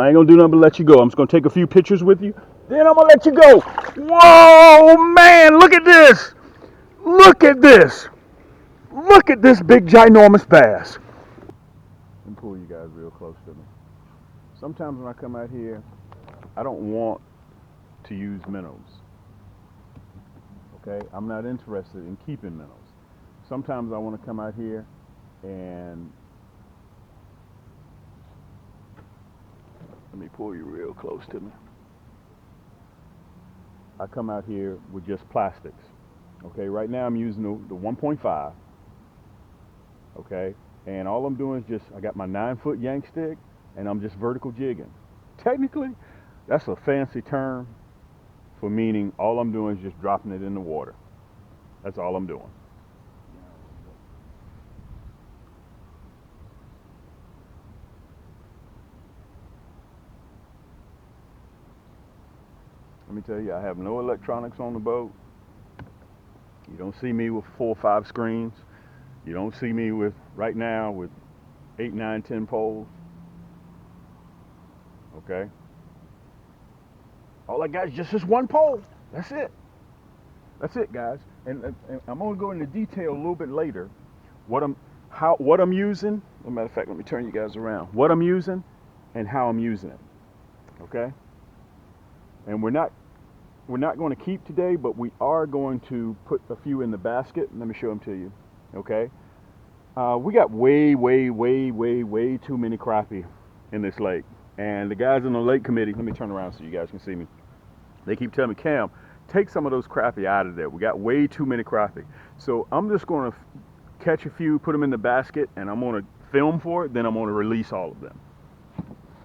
I ain't gonna do nothing but let you go. I'm just gonna take a few pictures with you, then I'm gonna let you go. Whoa, man, look at this. Look at this. Look at this big, ginormous bass. Let me pull you guys real close to me. Sometimes when I come out here, I don't want to use minnows. Okay, I'm not interested in keeping minnows. Sometimes I want to come out here and let me pull you real close to me. I come out here with just plastics. Okay, right now I'm using the 1.5. Okay, and all I'm doing is I got my 9-foot Yaannk Stik and I'm just vertical jigging. Technically, that's a fancy term for meaning all I'm doing is just dropping it in the water. That's all I'm doing. Let me tell you, I have no electronics on the boat. You don't see me with 4 or 5 screens. You don't see me right now with 8, 9, 10 poles. Okay? All I got is just this one pole. That's it. That's it, guys. And I'm gonna go into detail a little bit later. What I'm using. As a matter of fact, let me turn you guys around. What I'm using and how I'm using it. Okay? And we're not going to keep today, but we are going to put a few in the basket. Let me show them to you. Okay? We got way too many crappie in this lake. And the guys in the lake committee, let me turn around so you guys can see me. They keep telling me, Cam, take some of those crappie out of there. We got way too many crappie. So I'm just going to catch a few, put them in the basket, and I'm going to film for it. Then I'm going to release all of them.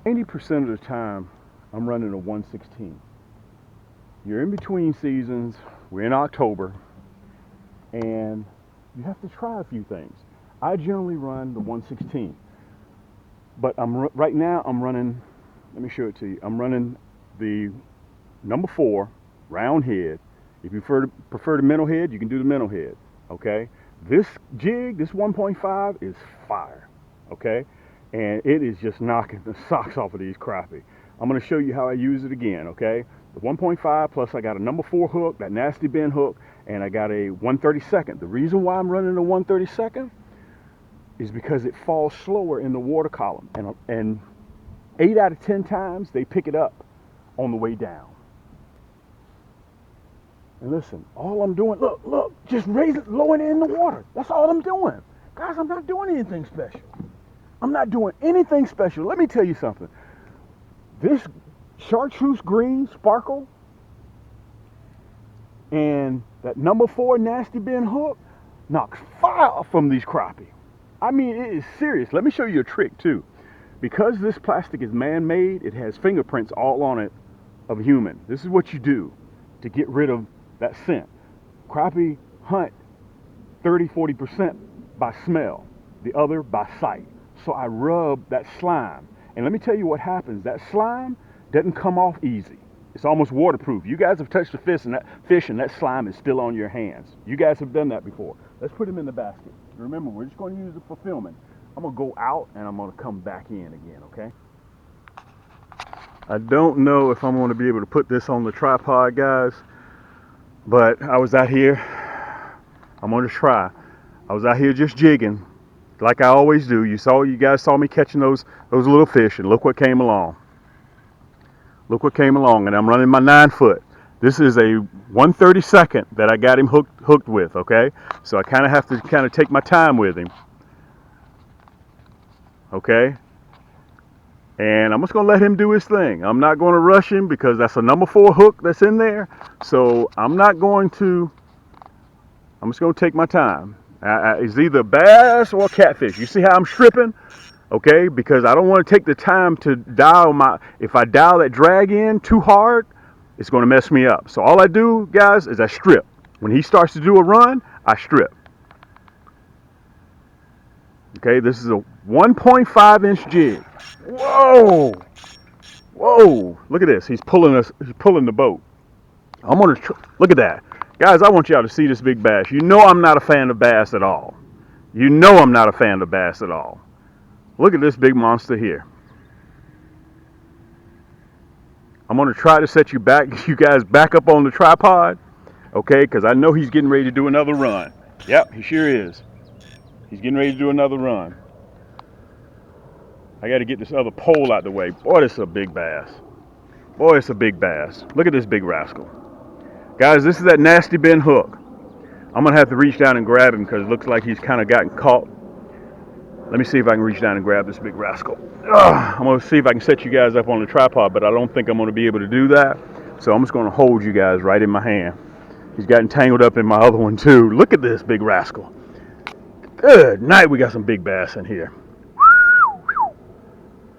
80% of the time, I'm running a 116. You're in between seasons. We're in October, and you have to try a few things. I generally run the 116, but right now I'm running. Let me show it to you. I'm running the number 4 round head. If you prefer the minnow head, you can do the minnow head. Okay. This jig, this 1.5, is fire. Okay, and it is just knocking the socks off of these crappie. I'm going to show you how I use it again. Okay. The 1.5 plus I got a number 4 hook, that nasty bend hook, and I got a 132nd. The reason why I'm running a 132nd is because it falls slower in the water column, and 8 out of 10 times they pick it up on the way down. And listen, all I'm doing, look, just raise it, lower it in the water. That's all I'm doing. Guys, I'm not doing anything special. I'm not doing anything special. Let me tell you something. This chartreuse green sparkle and that number 4 nasty bend hook knocks fire from these crappie. I mean, it is serious. Let me show you a trick too. Because this plastic is man-made, it has fingerprints all on it of a human. This is what you do to get rid of that scent. Crappie hunt 30-40% by smell, the other by sight. So I rub that slime, and let me tell you what happens. That slime doesn't come off easy. It's almost waterproof. You guys have touched the fish and that slime is still on your hands. You guys have done that before. Let's put them in the basket. Remember, we're just going to use it for filming. I'm going to go out and I'm going to come back in again, okay? I don't know if I'm going to be able to put this on the tripod, guys, but I was out here. I'm going to try. I was out here just jigging like I always do. You guys saw me catching those little fish, and look what came along. Look what came along, and I'm running my 9-foot. This is a 132nd that I got him hooked with, okay? So I kind of have to take my time with him, okay? And I'm just going to let him do his thing. I'm not going to rush him because that's a number 4 hook that's in there. So I'm just going to take my time. It's either bass or catfish. You see how I'm stripping? Okay, because I don't want to take the time to if I dial that drag in too hard, it's going to mess me up. So all I do, guys, is I strip. When he starts to do a run, I strip. Okay, this is a 1.5-inch jig. Whoa! Whoa! Look at this. He's pulling the boat. I'm going to look at that. Guys, I want y'all to see this big bass. You know I'm not a fan of bass at all. You know I'm not a fan of bass at all. Look at this big monster here. I'm going to try to set you guys back up on the tripod, okay? Because I know he's getting ready to do another run. Yep, he sure is. He's getting ready to do another run. I got to get this other pole out the way. Boy, this is a big bass. Boy, it's a big bass. Look at this big rascal. Guys, this is that nasty bend hook. I'm going to have to reach down and grab him because it looks like he's kind of gotten caught. Let me see if I can reach down and grab this big rascal. I'm going to see if I can set you guys up on the tripod, but I don't think I'm going to be able to do that. So I'm just going to hold you guys right in my hand. He's gotten tangled up in my other one too. Look at this big rascal. Good night, we got some big bass in here.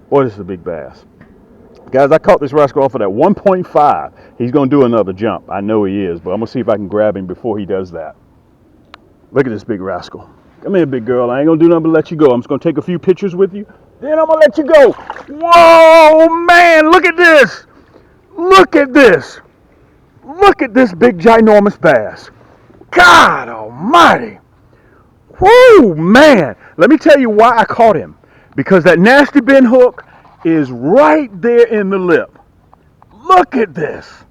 Boy, this is a big bass. Guys, I caught this rascal off of that 1.5. He's going to do another jump. I know he is, but I'm going to see if I can grab him before he does that. Look at this big rascal. Come here, big girl. I ain't going to do nothing but let you go. I'm just going to take a few pictures with you. Then I'm going to let you go. Whoa, man, look at this. Look at this. Look at this big, ginormous bass. God almighty. Whoo, man. Let me tell you why I caught him. Because that nasty bend hook is right there in the lip. Look at this.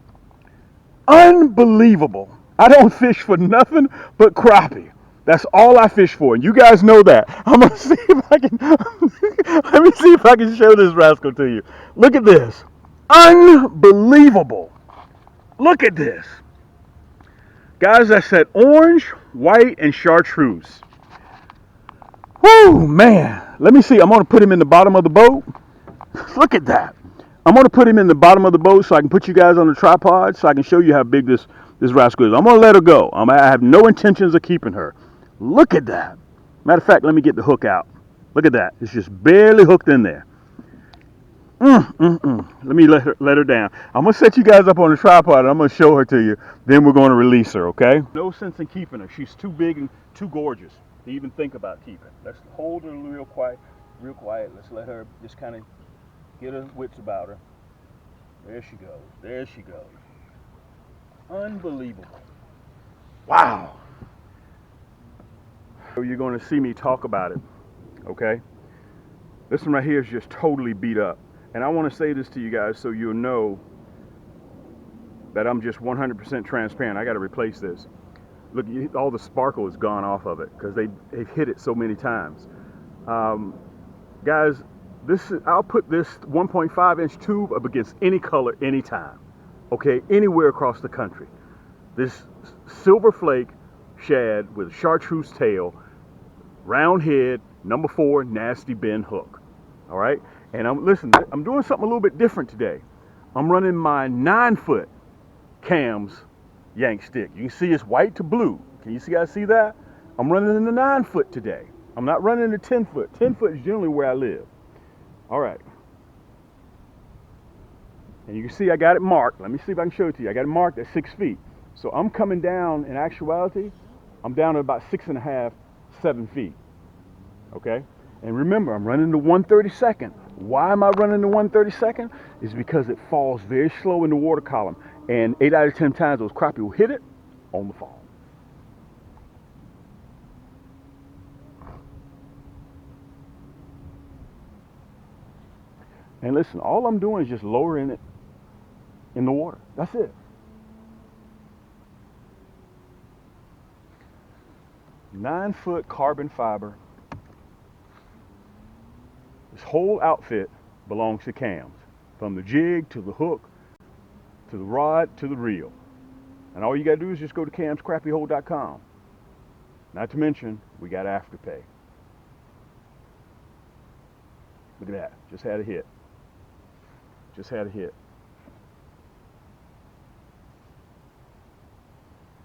Unbelievable. I don't fish for nothing but crappie. That's all I fish for, and you guys know that. I'm gonna see if I can. Let me see if I can show this rascal to you. Look at this. Unbelievable. Look at this. Guys, that's that orange, white, and chartreuse. Whoo, man. Let me see. I'm going to put him in the bottom of the boat. Look at that. I'm going to put him in the bottom of the boat so I can put you guys on the tripod so I can show you how big this rascal is. I'm going to let her go. I have no intentions of keeping her. Look at that. Matter of fact, let me get the hook out. Look at that. It's just barely hooked in there. Let me let her down. I'm going to set you guys up on the tripod and I'm going to show her to you. Then we're going to release her, okay? No sense in keeping her. She's too big and too gorgeous to even think about keeping. Let's hold her real quiet. Let's let her just kind of get her wits about her. There she goes. There she goes. Unbelievable. Wow. So you're going to see me talk about it, okay? This one right here is just totally beat up. And I want to say this to you guys so you'll know that I'm just 100% transparent. I got to replace this. Look, all the sparkle is gone off of it because they've hit it so many times. Guys, I'll put this 1.5-inch tube up against any color, anytime. Okay, anywhere across the country. This silver flake shad with a chartreuse tail, round head, number 4, nasty bend hook. All right, and I'm doing something a little bit different today. I'm running my 9-foot cams Yaannk Stik. You can see it's white to blue. Can you guys see that? I'm running in the 9-foot today. I'm not running the 10-foot. 10-foot is generally where I live. All right. And you can see I got it marked. Let me see if I can show it to you. I got it marked at 6 feet. So I'm coming down, in actuality, I'm down at about 6.5, 7 feet. Okay? And remember, I'm running the 1/32. Why am I running the 1/32? It's because it falls very slow in the water column. And 8 out of 10 times those crappie will hit it on the fall. And listen, all I'm doing is just lowering it in the water. That's it. Nine-foot carbon fiber. This whole outfit belongs to cams. From the jig to the hook, to the rod, to the reel. And all you gotta do is just go to camscrappiehold.com. Not to mention, we got Afterpay. Look at that, just had a hit. Just had a hit.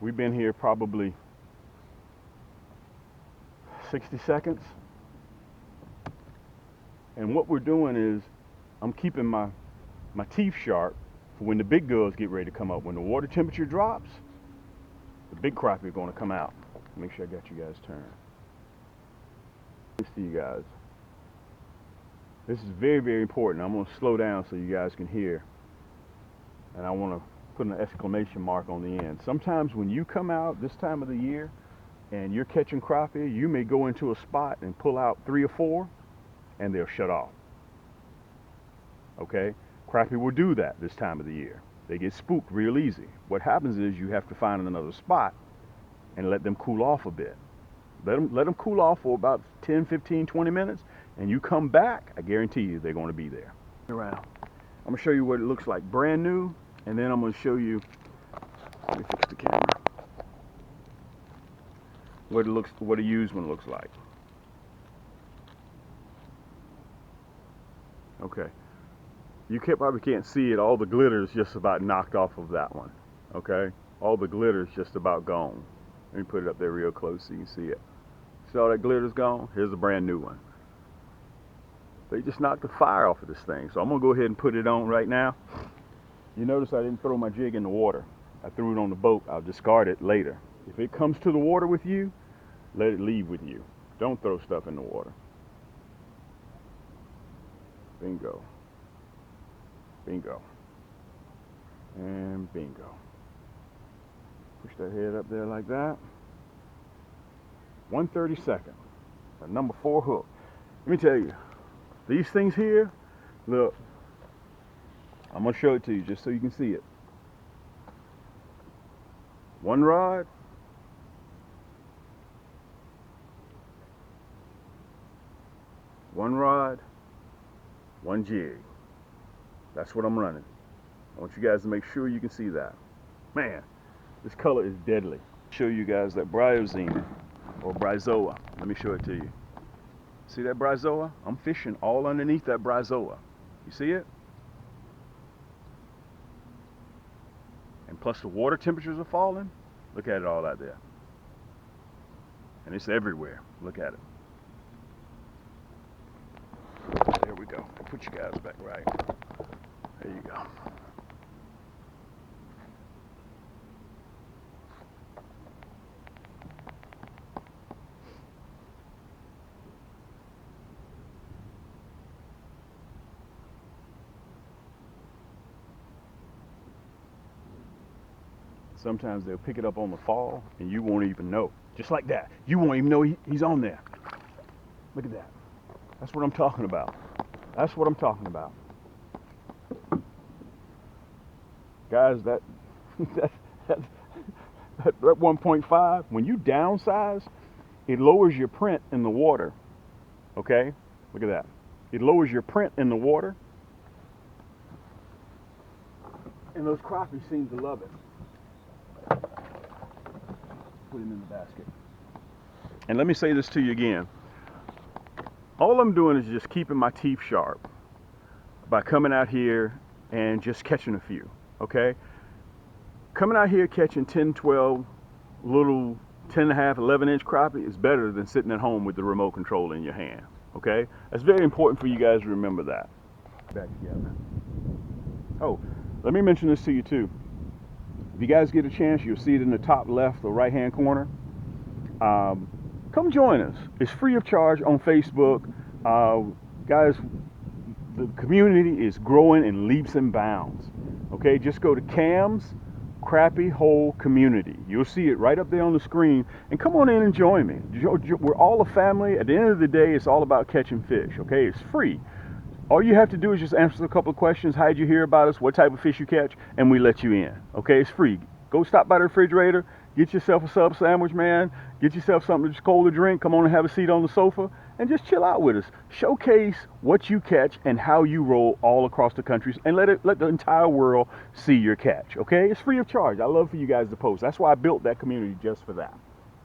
We've been here probably 60 seconds. And what we're doing is, I'm keeping my teeth sharp for when the big girls get ready to come up. When the water temperature drops, the big crappie are going to come out. Make sure I got you guys turned. Thanks to you guys. This is very, very important. I'm going to slow down so you guys can hear. And I want to put an exclamation mark on the end. Sometimes when you come out this time of the year and you're catching crappie, you may go into a spot and pull out 3 or 4 and they'll shut off. Okay? Crappie will do that this time of the year. They get spooked real easy. What happens is you have to find another spot and let them cool off a bit. Let them cool off for about 10, 15, 20 minutes, and you come back, I guarantee you they're going to be there. Around. I'm going to show you what it looks like brand new, and then I'm going to show you, let me fix the camera, what a used one looks like. Okay. You probably can't see it. All the glitter is just about knocked off of that one. Okay? All the glitter is just about gone. Let me put it up there real close so you can see it. See all that glitter's gone? Here's a brand new one. They just knocked the fire off of this thing. So I'm going to go ahead and put it on right now. You notice I didn't throw my jig in the water. I threw it on the boat. I'll discard it later. If it comes to the water with you, let it leave with you. Don't throw stuff in the water. Bingo. Bingo. And bingo. Push that head up there like that. 1/32, a number 4 hook. Let me tell you, these things here, look, I'm going to show it to you just so you can see it. One rod, one jig. That's what I'm running. I want you guys to make sure you can see that. Man, this color is deadly. Show you guys that bryozine or bryozoa. Let me show it to you. See that bryozoa? I'm fishing all underneath that bryozoa. You see it? And plus the water temperatures are falling. Look at it all out there. And it's everywhere. Look at it. There we go. Put you guys back right. There you go. Sometimes they'll pick it up on the fall and you won't even know. Just like that. You won't even know he's on there. Look at that. That's what I'm talking about. That's what I'm talking about. Guys, that 1.5, when you downsize, it lowers your print in the water. Okay? Look at that. It lowers your print in the water. And those crappie seem to love it. Put him in the basket. And let me say this to you again. All I'm doing is just keeping my teeth sharp by coming out here and just catching a few, okay? Coming out here catching 10, 12 little 10.5, 11-inch crappie is better than sitting at home with the remote control in your hand, okay? That's very important for you guys to remember that. Back together. Oh, let me mention this to you too. If you guys get a chance, you'll see it in the top left or right-hand corner. Come join us. It's free of charge on Facebook. Guys, the community is growing in leaps and bounds. Okay, just go to Cam's Crappie Hole Community. You'll see it right up there on the screen. And come on in and join me. We're all a family. At the end of the day, it's all about catching fish. Okay, it's free. All you have to do is just answer a couple of questions. How'd you hear about us? What type of fish you catch? And we let you in. Okay, it's free. Go stop by the refrigerator. Get yourself a sub sandwich, man. Get yourself something just cold to drink. Come on and have a seat on the sofa and just chill out with us. Showcase what you catch and how you roll all across the country, and let the entire world see your catch. Okay, it's free of charge. I love for you guys to post. That's why I built that community, just for that.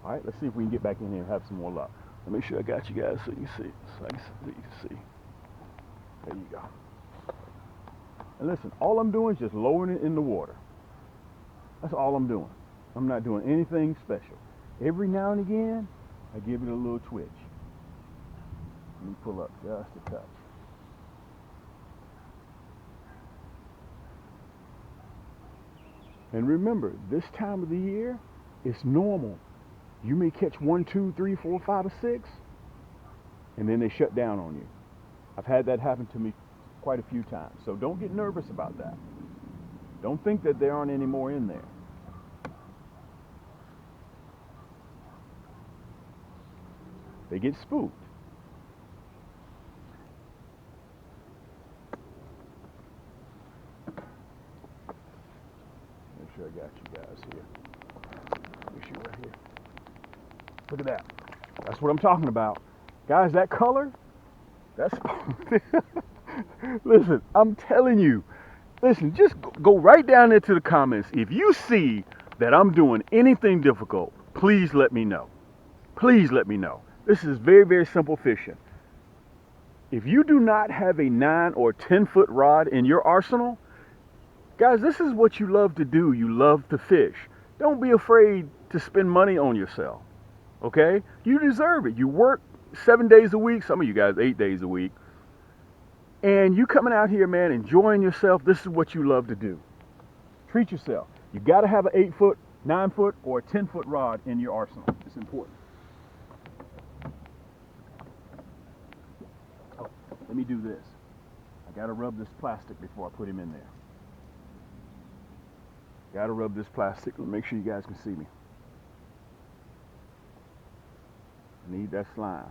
All right, let's see if we can get back in here and have some more luck. Let me make sure I got you guys so you can see. So you can see. There you go. And listen, all I'm doing is just lowering it in the water. That's all I'm doing. I'm not doing anything special. Every now and again, I give it a little twitch. Let me pull up just a touch. And remember, this time of the year, it's normal. You may catch 1, 2, 3, 4, 5, or 6, and then they shut down on you. I've had that happen to me quite a few times. So don't get nervous about that. Don't think that there aren't any more in there. They get spooked. got you guys here. Let me shoot right here. Look at that. That's what I'm talking about. Guys, that color, that's, listen, I'm telling you, listen, just go right down into the comments. If you see that I'm doing anything difficult, please let me know. Please let me know. This is very, very simple fishing. If you do not have a 9 or 10-foot rod in your arsenal, guys, this is what you love to do. You love to fish. Don't be afraid to spend money on yourself. Okay? You deserve it. You work 7 days a week, some of you guys 8 days a week, and you coming out here, man, enjoying yourself. This is what you love to do. Treat yourself. You got to have an 8-foot, 9-foot, or a 10-foot rod in your arsenal. It's important. Oh, let me do this. I got to rub this plastic before I put him in there. Got to rub this plastic. Make sure you guys can see me. I need that slime.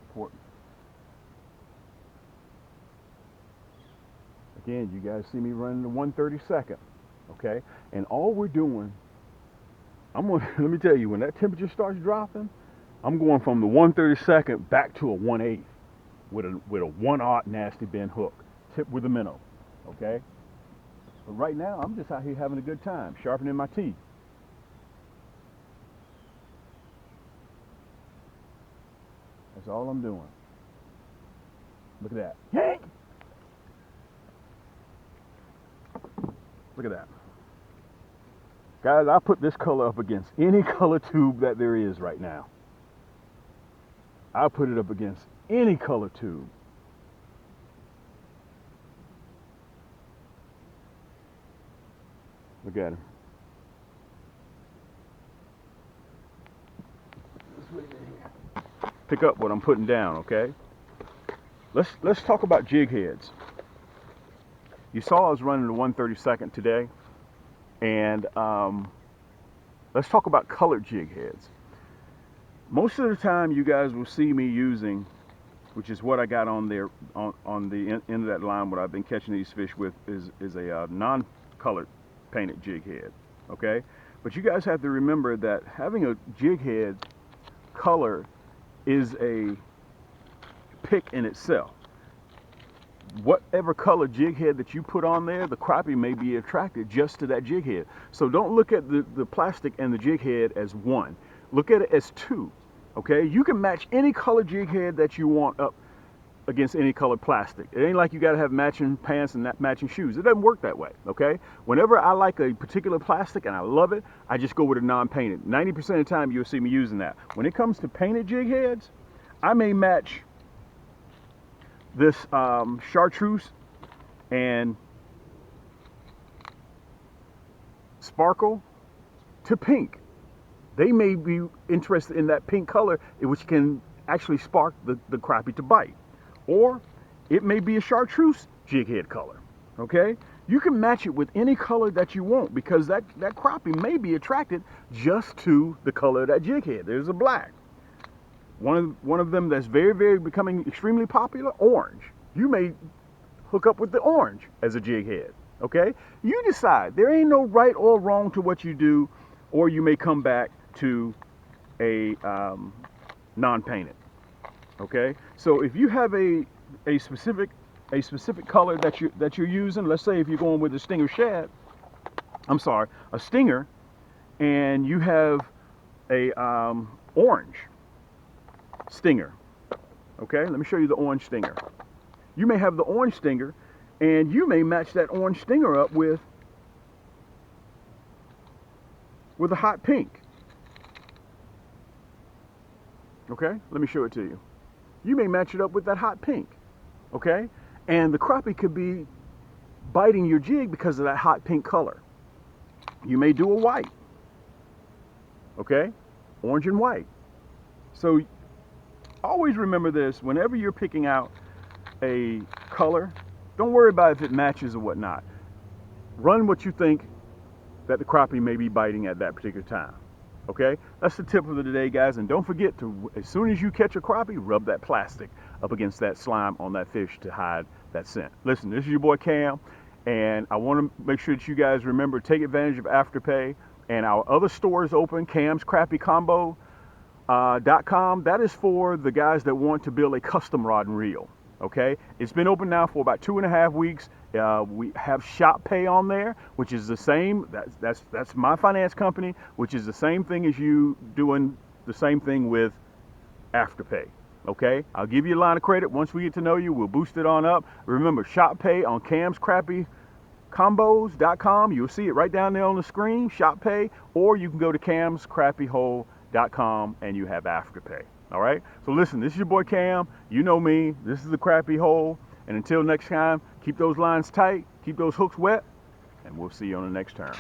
Important. Again, you guys see me running the 132nd, okay? And all we're doing, let me tell you, when that temperature starts dropping, I'm going from the 132nd back to a 1/8 with a 1/0 nasty bend hook, tip with a minnow, okay? But right now, I'm just out here having a good time, sharpening my teeth. That's all I'm doing. Look at that. Yank! Look at that. Guys, I put this color up against any color tube that there is right now. I put it up against any color tube. Look at him. Pick up what I'm putting down, okay? Let's talk about jig heads. You saw I was running the 132nd today, and let's talk about colored jig heads. Most of the time, you guys will see me using, which is what I got on there on the end of that line. What I've been catching these fish with is a non-colored painted jig head, okay? But you guys have to remember that having a jig head color is a pick in itself. Whatever color jig head that you put on there, the crappie may be attracted just to that jig head. So don't look at the plastic and the jig head as one. Look at it as two, okay? You can match any color jig head that you want up against any colored plastic. It ain't like you gotta have matching pants and matching shoes. It doesn't work that way, okay? Whenever I like a particular plastic and I love it, I just go with a non-painted. 90% of the time you'll see me using that. When it comes to painted jig heads, I may match this chartreuse and sparkle to pink. They may be interested in that pink color, which can actually spark the crappie to bite. Or it may be a chartreuse jig head color, okay? You can match it with any color that you want because that crappie may be attracted just to the color of that jig head. There's a black. One of them that's very, very becoming extremely popular, orange. You may hook up with the orange as a jig head, okay? You decide. There ain't no right or wrong to what you do, or you may come back to a non-painted. Okay, so if you have a specific color that you're using, let's say if you're going with a stinger shad, a stinger, and you have a orange stinger. Okay, let me show you the orange stinger. You may have the orange stinger, and you may match that orange stinger up with a hot pink. Okay, let me show it to you. You may match it up with that hot pink, okay? And the crappie could be biting your jig because of that hot pink color. You may do a white, okay? Orange and white. So always remember this, whenever you're picking out a color, don't worry about if it matches or whatnot. Run what you think that the crappie may be biting at that particular time. Okay, that's the tip of the day, guys. And don't forget to, as soon as you catch a crappie, rub that plastic up against that slime on that fish to hide that scent. Listen, this is your boy Cam, And I want to make sure that you guys remember, take advantage of Afterpay. And our other store is open, Cam's Crappie Combo. .com. That is for the guys that want to build a custom rod and reel. Okay, it's been open now for about 2.5 weeks. We have Shop Pay on there, which is the same. That's my finance company, which is the same thing as you doing the same thing with Afterpay. Okay, I'll give you a line of credit. Once we get to know you, we'll boost it on up. Remember, Shop Pay on Cam's Crappie Combos.com. You'll see it right down there on the screen, Shop Pay, or you can go to camscrappiehole.com and you have Afterpay. All right. So listen, this is your boy Cam. You know me. This is the Crappie Hole. And until next time, keep those lines tight, keep those hooks wet, and we'll see you on the next turn.